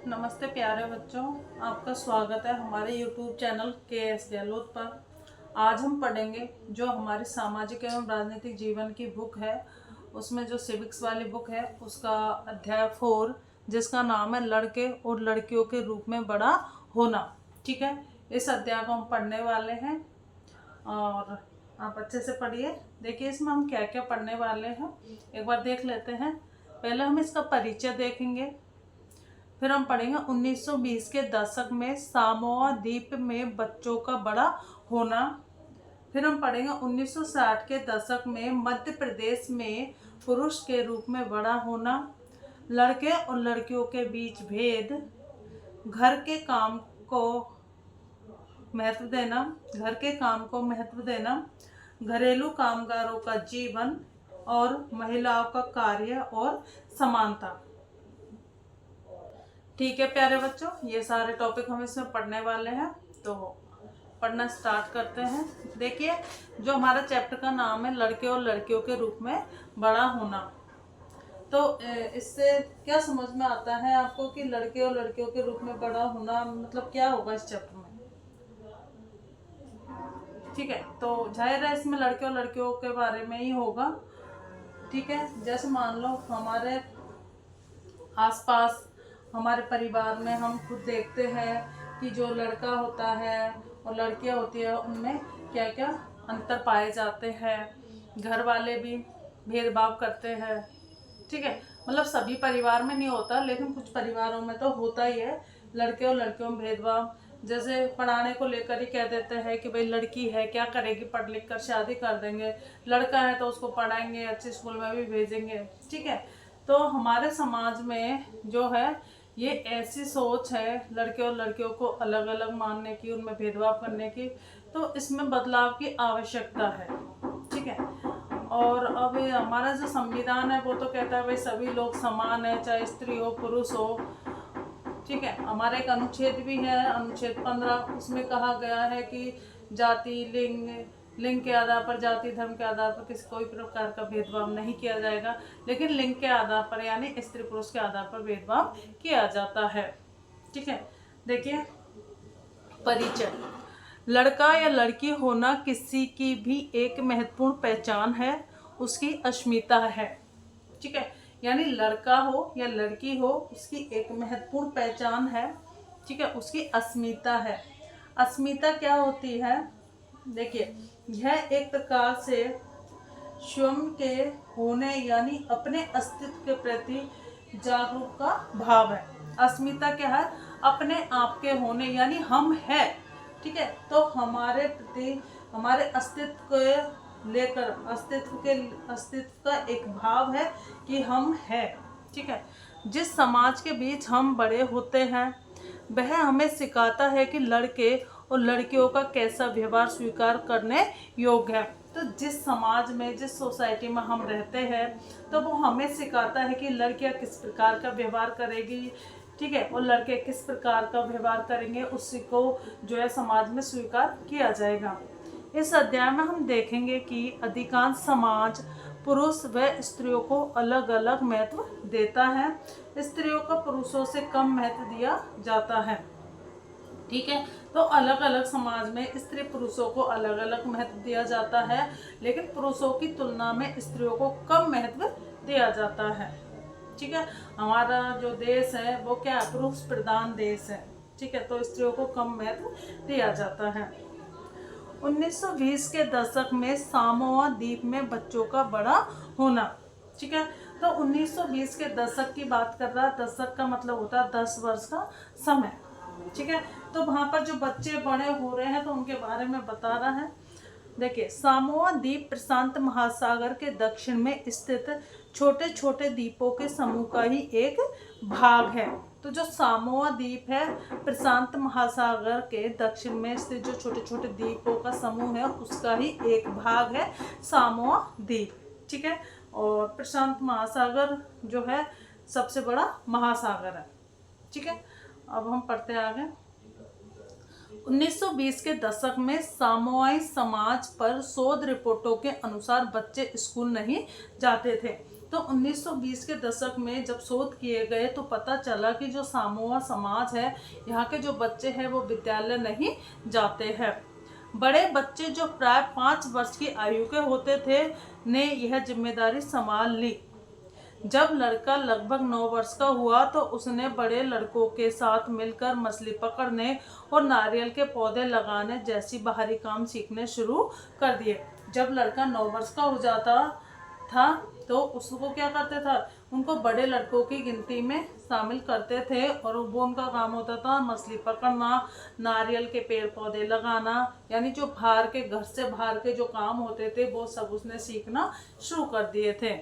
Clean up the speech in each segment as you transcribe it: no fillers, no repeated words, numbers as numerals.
नमस्ते प्यारे बच्चों, आपका स्वागत है हमारे YouTube चैनल KS गहलोत पर। आज हम पढ़ेंगे जो हमारी सामाजिक एवं राजनीतिक जीवन की बुक है, उसमें जो सिविक्स वाली बुक है उसका अध्याय 4 जिसका नाम है लड़के और लड़कियों के रूप में बड़ा होना। ठीक है, इस अध्याय को हम पढ़ने वाले हैं और आप अच्छे से पढ़िए। देखिए इसमें हम क्या क्या पढ़ने वाले हैं, एक बार देख लेते हैं। पहले हम इसका परिचय देखेंगे, फिर हम पढ़ेंगे 1920 के दशक में सामोआ द्वीप में बच्चों का बड़ा होना। फिर हम पढ़ेंगे 1960 के दशक में मध्य प्रदेश में पुरुष के रूप में बड़ा होना, लड़के और लड़कियों के बीच भेद, घर के काम को महत्व देना, घर के काम को महत्व देना, घरेलू कामगारों का जीवन और महिलाओं का कार्य और समानता। ठीक है प्यारे बच्चों, ये सारे टॉपिक हम इसमें पढ़ने वाले हैं, तो पढ़ना स्टार्ट करते हैं। देखिए जो हमारा चैप्टर का नाम है लड़के और लड़कियों के रूप में बड़ा होना, तो इससे क्या समझ में आता है आपको कि लड़के और लड़कियों के रूप में बड़ा होना मतलब क्या होगा इस चैप्टर में। ठीक है, तो जाहिर है इसमें लड़के और लड़कियों के बारे में ही होगा। ठीक है, जैसे मान लो हमारे आसपास हमारे परिवार में हम खुद देखते हैं कि जो लड़का होता है और लड़कियां होती है उनमें क्या क्या अंतर पाए जाते हैं। घर वाले भी भेदभाव करते हैं। ठीक है, मतलब सभी परिवार में नहीं होता लेकिन कुछ परिवारों में तो होता ही है लड़के और लड़कियों में भेदभाव। जैसे पढ़ाने को लेकर ही कह देते हैं कि भाई लड़की है क्या करेगी, पढ़ लिख कर शादी कर देंगे, लड़का है तो उसको पढ़ाएंगे, अच्छे स्कूल में भी भेजेंगे। ठीक है, तो हमारे समाज में जो है ये ऐसी सोच है लड़के और लड़कियों को अलग अलग मानने की, उनमें भेदभाव करने की, तो इसमें बदलाव की आवश्यकता है। ठीक है, और अब हमारा जो संविधान है वो तो कहता है भाई सभी लोग समान है, चाहे स्त्री हो पुरुष हो। ठीक है, हमारा एक अनुच्छेद भी है, अनुच्छेद 15, उसमें कहा गया है कि जाति लिंग के आधार पर, जाति धर्म के आधार पर किसी कोई प्रकार का भेदभाव नहीं किया जाएगा, लेकिन लिंग के आधार पर यानी स्त्री पुरुष के आधार पर भेदभाव किया जाता है। ठीक है, देखिए परिचय। लड़का या लड़की होना किसी की भी एक महत्वपूर्ण पहचान है, उसकी अस्मिता है। ठीक है, यानी लड़का हो या लड़की हो उसकी एक महत्वपूर्ण पहचान है। ठीक है, उसकी अस्मिता है। अस्मिता क्या होती है, देखिए यह एक प्रकार से स्वयं के होने यानी अपने अस्तित्व के प्रति जागरूक का भाव है। अस्मिता क्या है, अपने आप के होने यानी हम है। ठीक है, तो हमारे प्रति हमारे अस्तित्व को लेकर अस्तित्व का एक भाव है कि हम है। ठीक है, जिस समाज के बीच हम बड़े होते हैं वह हमें सिखाता है कि लड़के और लड़कियों का कैसा व्यवहार स्वीकार करने योग्य है। तो जिस समाज में, जिस सोसाइटी में हम रहते हैं तो वो हमें सिखाता है कि लड़कियां किस प्रकार का व्यवहार करेगी। ठीक है, और लड़के किस प्रकार का व्यवहार करेंगे, उसी को जो है समाज में स्वीकार किया जाएगा। इस अध्याय में हम देखेंगे कि अधिकांश समाज पुरुष व स्त्रियों को अलग अलग महत्व देता है। स्त्रियों को पुरुषों से कम महत्व दिया जाता है। ठीक है, तो अलग अलग समाज में स्त्री पुरुषों को अलग अलग महत्व दिया जाता है, लेकिन पुरुषों की तुलना में स्त्रियों को कम महत्व दिया जाता है। ठीक है, हमारा जो देश है वो क्या पुरुष प्रधान देश है। ठीक है, तो स्त्रियों को कम महत्व दिया जाता है। 1920 के दशक में सामोआ द्वीप में बच्चों का बड़ा होना। ठीक है, तो 1920 के दशक की बात कर रहा है। दशक का मतलब होता है 10 वर्ष का समय। ठीक है, तो वहाँ पर जो बच्चे बड़े हो रहे हैं तो उनके बारे में बता रहा है। देखिए सामोआ द्वीप प्रशांत महासागर के दक्षिण में स्थित छोटे छोटे द्वीपों के समूह का ही एक भाग है। तो जो सामोआ द्वीप है प्रशांत महासागर के दक्षिण में स्थित जो छोटे छोटे द्वीपों का समूह है उसका ही एक भाग है सामोआ द्वीप। ठीक है, और प्रशांत महासागर जो है सबसे बड़ा महासागर है। ठीक है, अब हम पढ़ते आगे। 1920 के दशक में सामोआई समाज पर शोध रिपोर्टों के अनुसार बच्चे स्कूल नहीं जाते थे। तो 1920 के दशक में जब शोध किए गए तो पता चला कि जो सामोआ समाज है, यहाँ के जो बच्चे हैं वो विद्यालय नहीं जाते हैं। बड़े बच्चे जो प्राय 5 वर्ष की आयु के होते थे ने यह जिम्मेदारी संभाल ली। जब लड़का लगभग 9 वर्ष का हुआ तो उसने बड़े लड़कों के साथ मिलकर मछली पकड़ने और नारियल के पौधे लगाने जैसी बाहरी काम सीखने शुरू कर दिए। जब लड़का 9 वर्ष का हो जाता था तो उसको क्या करते था, उनको बड़े लड़कों की गिनती में शामिल करते थे और वो उनका काम होता था मछली पकड़ना, नारियल के पेड़ पौधे लगाना, यानी जो बाहर के घर से बाहर के जो काम होते थे वो सब उसने सीखना शुरू कर दिए थे।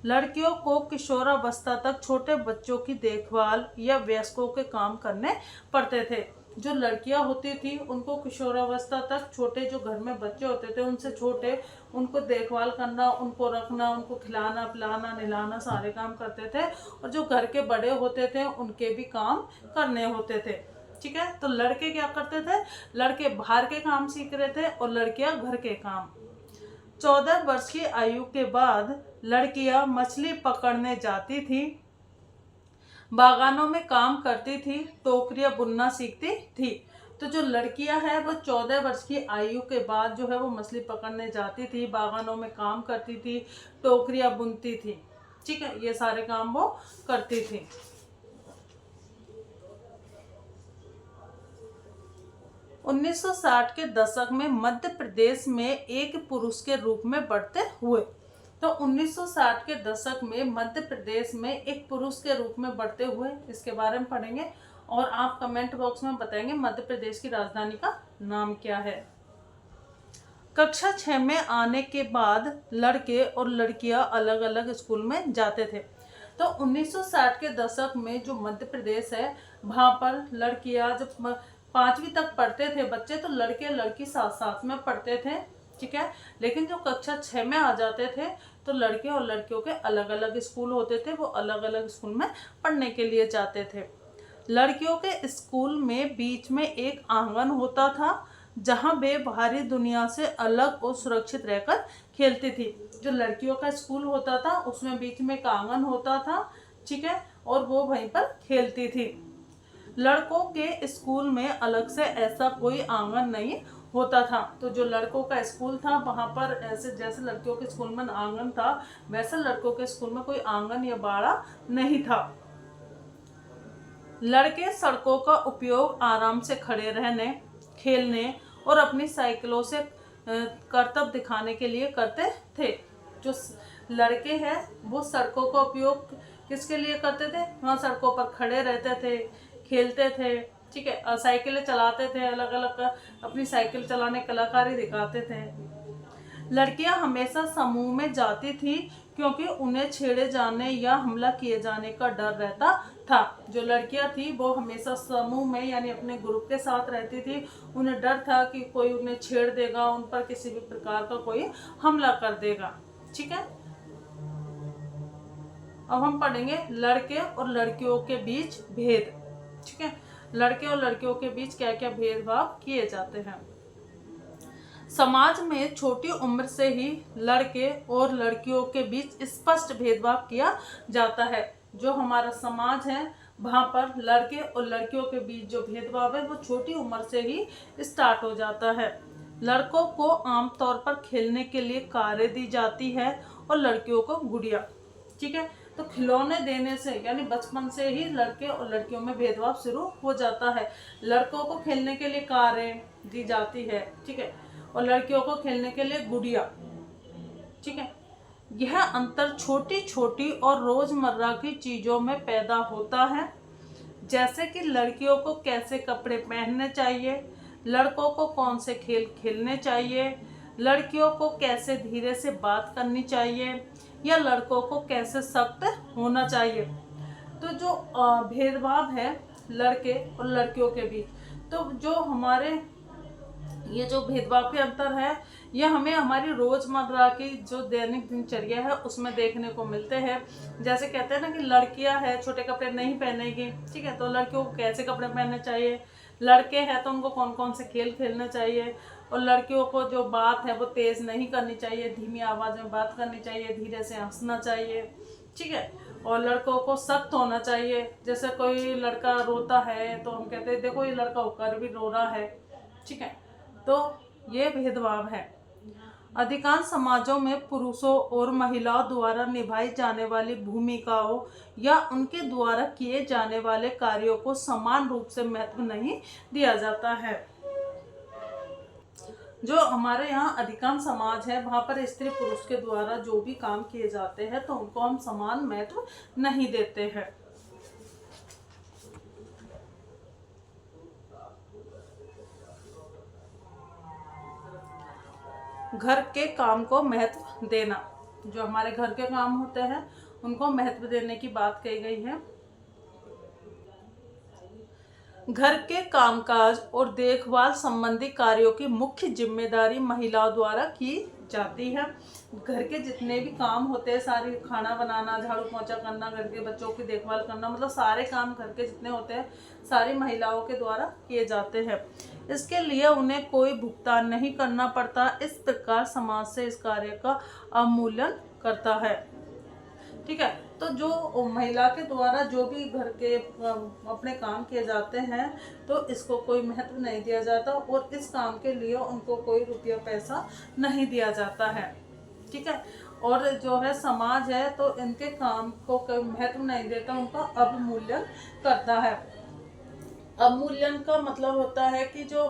लड़कियों को किशोरावस्था तक छोटे बच्चों की देखभाल या वयस्कों के काम करने पड़ते थे। जो लड़कियां होती थी उनको किशोरावस्था तक छोटे जो घर में बच्चे होते थे उनसे छोटे, उनको देखभाल करना, उनको रखना, उनको खिलाना पिलाना नहलाना सारे काम करते थे। और जो घर के बड़े होते थे उनके भी काम करने होते थे। ठीक है, तो लड़के क्या करते थे, लड़के बाहर के काम सीख रहे थे और लड़कियां घर के काम। 14 वर्ष की आयु के बाद लड़कियां मछली पकड़ने जाती थी, बागानों में काम करती थी, टोकरियां बुनना सीखती थी। तो जो लड़कियां हैं वो 14 वर्ष की आयु के बाद जो है वो मछली पकड़ने जाती थी, बागानों में काम करती थी, टोकरियां बुनती थी। ठीक है, ये सारे काम वो करती थी। उन्नीस सौ 60 के दशक में मध्य प्रदेश में एक पुरुष के रूप में बढ़ते हुए। तो 1960 के दशक में मध्य प्रदेश में एक पुरुष के रूप में बढ़ते हुए, इसके बारे में पढ़ेंगे और आप कमेंट बॉक्स में बताएंगे मध्य प्रदेश की राजधानी का नाम क्या है। कक्षा 6 में आने के बाद लड़के और लड़कियां अलग अलग स्कूल में जाते थे। तो 1960 के दशक में जो मध्य प्रदेश है वहाँ पर लड़कियां जब 5वीं तक पढ़ते थे बच्चे, तो लड़के लड़की साथ साथ में पढ़ते थे। ठीक है, लेकिन जो कक्षा 6 में आ जाते थे तो लड़के और लड़कियों के अलग अलग स्कूल होते थे, वो अलग अलग स्कूल में पढ़ने के लिए जाते थे। लड़कियों के स्कूल में बीच में एक आंगन होता था जहां वे बाहरी दुनिया से अलग और सुरक्षित रहकर खेलती थी। जो लड़कियों का स्कूल होता था उसमें बीच में एक आंगन होता था, ठीक है, और वो वहीं पर खेलती थी। लड़कों के स्कूल में अलग से ऐसा कोई आंगन नहीं होता था। तो जो लड़कों का स्कूल था वहाँ पर ऐसे जैसे लड़कियों के स्कूल में आंगन था वैसे लड़कों के स्कूल में कोई आंगन या बाड़ा नहीं था। लड़के सड़कों का उपयोग आराम से खड़े रहने, खेलने और अपनी साइकिलों से करतब दिखाने के लिए करते थे। जो लड़के हैं वो सड़कों का उपयोग किसके लिए करते थे, वहाँ सड़कों पर खड़े रहते थे, खेलते थे। ठीक है, साइकिलें चलाते थे, अलग अलग अपनी साइकिल चलाने कलाकारी दिखाते थे। लड़कियां हमेशा समूह में जाती थी क्योंकि उन्हें छेड़े जाने या हमला किए जाने का डर रहता था। जो लड़कियां थी वो हमेशा समूह में यानी अपने ग्रुप के साथ रहती थी। उन्हें डर था कि कोई उन्हें छेड़ देगा, उन पर किसी भी प्रकार का कोई हमला कर देगा। ठीक है, अब हम पढ़ेंगे लड़के और लड़कियों के बीच भेद। ठीक है, लड़के और लड़कियों के बीच क्या क्या भेदभाव किए जाते हैं। समाज में छोटी उम्र से ही लड़के और लड़कियों के बीच स्पष्ट भेदभाव किया जाता है। जो हमारा समाज है वहाँ पर लड़के और लड़कियों के बीच जो भेदभाव है वो छोटी उम्र से ही स्टार्ट हो जाता है। लड़कों को आमतौर पर खेलने के लिए कारें दी जाती है और लड़कियों को गुड़िया। ठीक है, तो खिलौने देने से यानी बचपन से ही लड़के और लड़कियों में भेदभाव शुरू हो जाता है। लड़कों को खेलने के लिए कारें दी जाती है, ठीक है, और लड़कियों को खेलने के लिए गुड़िया। ठीक है, यह अंतर छोटी छोटी और रोजमर्रा की चीजों में पैदा होता है, जैसे कि लड़कियों को कैसे कपड़े पहनने चाहिए, लड़कों को कौन से खेल खेलने चाहिए, लड़कियों को कैसे धीरे से बात करनी चाहिए या लड़कों को कैसे सख्त होना चाहिए। तो जो भेदभाव है लड़के और लड़कियों के बीच, तो जो हमारे ये जो भेदभाव के अंतर है ये हमें हमारी रोज़मर्रा की जो दैनिक दिनचर्या है उसमें देखने को मिलते हैं। जैसे कहते हैं ना कि लड़कियां हैं छोटे कपड़े नहीं पहनेगी, ठीक है, तो लड़कियों को कैसे कपड़े पहनने चाहिए, लड़के हैं तो उनको कौन कौन से खेल खेलने चाहिए, और लड़कियों को जो बात है वो तेज़ नहीं करनी चाहिए, धीमी आवाज़ में बात करनी चाहिए, धीरे से हंसना चाहिए, ठीक है। और लड़कों को सख्त होना चाहिए, जैसे कोई लड़का रोता है तो हम कहते हैं देखो ये लड़का होकर भी रो रहा है, ठीक है। तो ये भेदभाव है। अधिकांश समाजों में पुरुषों और महिलाओं द्वारा निभाई जाने वाली भूमिकाओं या उनके द्वारा किए जाने वाले कार्यों को समान रूप से महत्व नहीं दिया जाता है। जो हमारे यहाँ अधिकांश समाज है वहाँ पर स्त्री पुरुष के द्वारा जो भी काम किए जाते हैं तो उनको हम समान महत्व नहीं देते हैं। घर के काम को महत्व देना, जो हमारे घर के काम होते हैं उनको महत्व देने की बात कही गई है। घर के कामकाज और देखभाल संबंधी कार्यों की मुख्य जिम्मेदारी महिलाओं द्वारा की जाती है। घर के जितने भी काम होते हैं, सारी खाना बनाना, झाड़ू पोंछा करना, घर के बच्चों की देखभाल करना, मतलब सारे काम घर के जितने होते हैं सारी महिलाओं के द्वारा किए जाते हैं। इसके लिए उन्हें कोई भुगतान नहीं करना पड़ता। इस प्रकार समाज से इस कार्य का अवमूल्यन करता है, ठीक है। तो जो महिला के द्वारा जो भी घर के अपने काम किए जाते हैं तो इसको कोई महत्व नहीं दिया जाता और इस काम के लिए उनको कोई रुपया पैसा नहीं दिया जाता है, ठीक है। और जो है समाज है तो इनके काम को कोई महत्व नहीं देता, उनका अवमूल्यन करता है। अवमूल्यन का मतलब होता है कि जो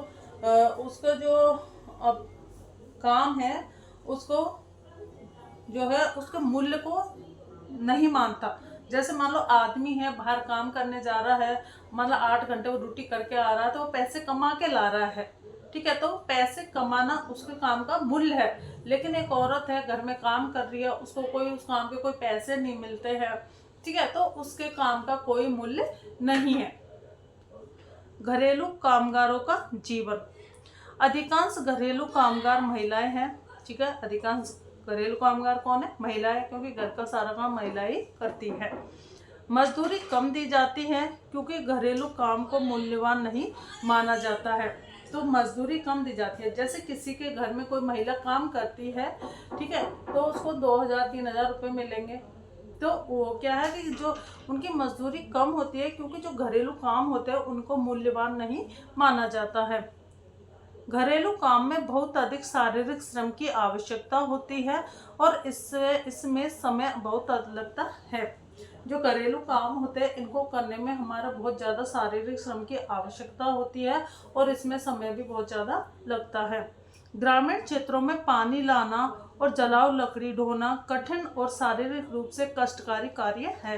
उसका जो अब काम है उसको जो है उसके मूल्य को नहीं मानता। जैसे मान लो आदमी है बाहर काम करने जा रहा है, मतलब 8 घंटे वो ड्यूटी करके आ रहा है तो वो पैसे कमा के ला रहा है, ठीक है, तो पैसे कमाना उसके काम का मूल्य है। लेकिन एक औरत है घर में काम कर रही है, उसको कोई उस काम के कोई पैसे नहीं मिलते हैं, ठीक है, तो उसके काम का कोई मूल्य नहीं है। घरेलू कामगारों का जीवन। अधिकांश घरेलू कामगार महिलाएं हैं, ठीक है। अधिकांश घरेलू कामगार कौन है? महिलाएं, क्योंकि घर का सारा काम महिला ही करती है। मजदूरी कम दी जाती है क्योंकि घरेलू काम को मूल्यवान नहीं माना जाता है, तो मजदूरी कम दी जाती है। जैसे किसी के घर में कोई महिला काम करती है, ठीक है, तो उसको 2000-3000 रुपये मिलेंगे। तो वो क्या है कि जो उनकी मजदूरी कम होती है क्योंकि जो घरेलू काम होते हैं उनको मूल्यवान नहीं माना जाता है। घरेलू काम में बहुत अधिक शारीरिक श्रम की आवश्यकता होती है और इसमें समय बहुत अधिक लगता है। जो घरेलू काम होते हैं इनको करने में हमारा बहुत ज़्यादा शारीरिक श्रम की आवश्यकता होती है और इसमें समय भी बहुत ज़्यादा लगता है। ग्रामीण क्षेत्रों में पानी लाना और जलाऊ लकड़ी ढोना कठिन और शारीरिक रूप से कष्टकारी कार्य है।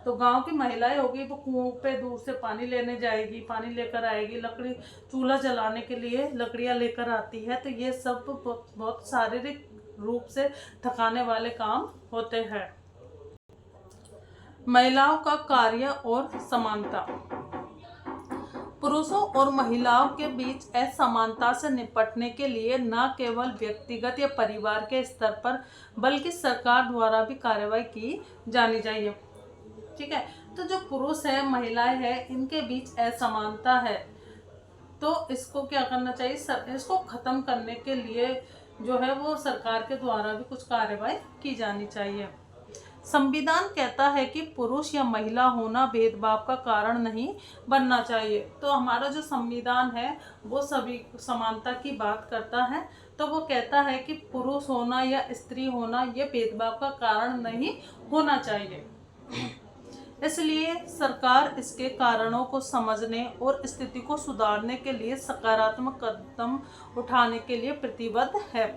तो गांव की महिलाएं होगी वो कुओं पे दूर से पानी लेने जाएगी, पानी लेकर आएगी, लकड़ी चूल्हा जलाने के लिए लकड़ियां लेकर आती है, तो ये सब बहुत शारीरिक रूप से थकाने वाले काम होते हैं। महिलाओं का कार्य और समानता। पुरुषों और महिलाओं के बीच असमानता से निपटने के लिए न केवल व्यक्तिगत या परिवार के स्तर पर बल्कि सरकार द्वारा भी कार्रवाई की जानी चाहिए, ठीक है। तो जो पुरुष है महिलाएं हैं इनके बीच असमानता है तो इसको क्या करना चाहिए, इसको खत्म करने के लिए जो है वो सरकार के द्वारा भी कुछ कार्रवाई की जानी चाहिए। संविधान कहता है कि पुरुष या महिला होना भेदभाव का कारण नहीं बनना चाहिए। तो हमारा जो संविधान है वो सभी समानता की बात करता है, तो वो कहता है कि पुरुष होना या स्त्री होना ये भेदभाव का कारण नहीं होना चाहिए। इसलिए सरकार इसके कारणों को समझने और स्थिति को सुधारने के लिए सकारात्मक कदम उठाने के लिए प्रतिबद्ध है,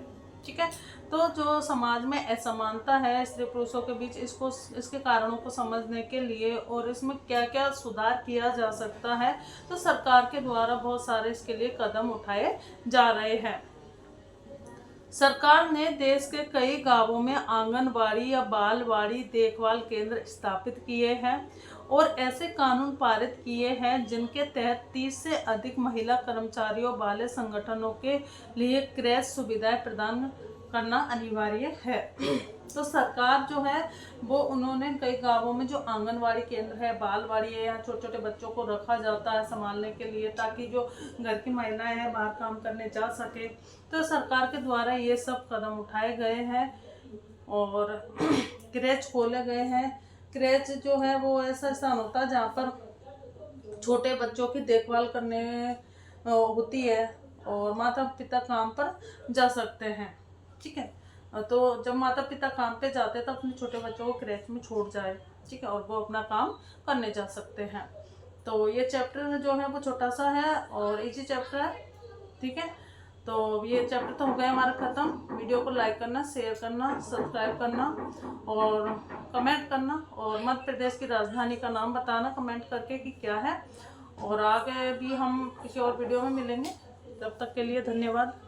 ठीक है। तो जो समाज में असमानता है स्त्री पुरुषों के बीच, इसके कारणों को समझने के लिए और इसमें क्या क्या सुधार किया जा सकता है, तो सरकार के द्वारा बहुत सारे इसके लिए कदम उठाए जा रहे हैं। सरकार ने देश के कई गांवों में आंगनबाड़ी या बालवाड़ी देखभाल केंद्र स्थापित किए हैं और ऐसे कानून पारित किए हैं जिनके तहत 30 से अधिक महिला कर्मचारियों वाले संगठनों के लिए क्रैश सुविधाएं प्रदान करना अनिवार्य है। तो सरकार जो है वो उन्होंने कई गांवों में जो आंगनवाड़ी केंद्र है, बालवाड़ी है, यहाँ छोटे छोटे बच्चों को रखा जाता है संभालने के लिए, ताकि जो घर की महिलाएं हैं बाहर काम करने जा सके। तो सरकार के द्वारा ये सब कदम उठाए गए हैं और क्रेच खोले गए हैं। क्रेच जो है वो ऐसा स्थान होता है जहाँ पर छोटे बच्चों की देखभाल करने होती है और माता पिता काम पर जा सकते हैं। ठीक है, तो जब माता पिता काम पे जाते हैं तो अपने छोटे बच्चों को क्रेच में छोड़ जाए, ठीक है, और वो अपना काम करने जा सकते हैं। तो ये चैप्टर जो है वो छोटा सा है और इजी चैप्टर है। ठीक है, तो ये चैप्टर तो हो गया हमारा ख़त्म। वीडियो को लाइक करना, शेयर करना, सब्सक्राइब करना और कमेंट करना, और मध्य प्रदेश की राजधानी का नाम बताना कमेंट करके कि क्या है। और आगे भी हम किसी और वीडियो में मिलेंगे। तब तक के लिए धन्यवाद।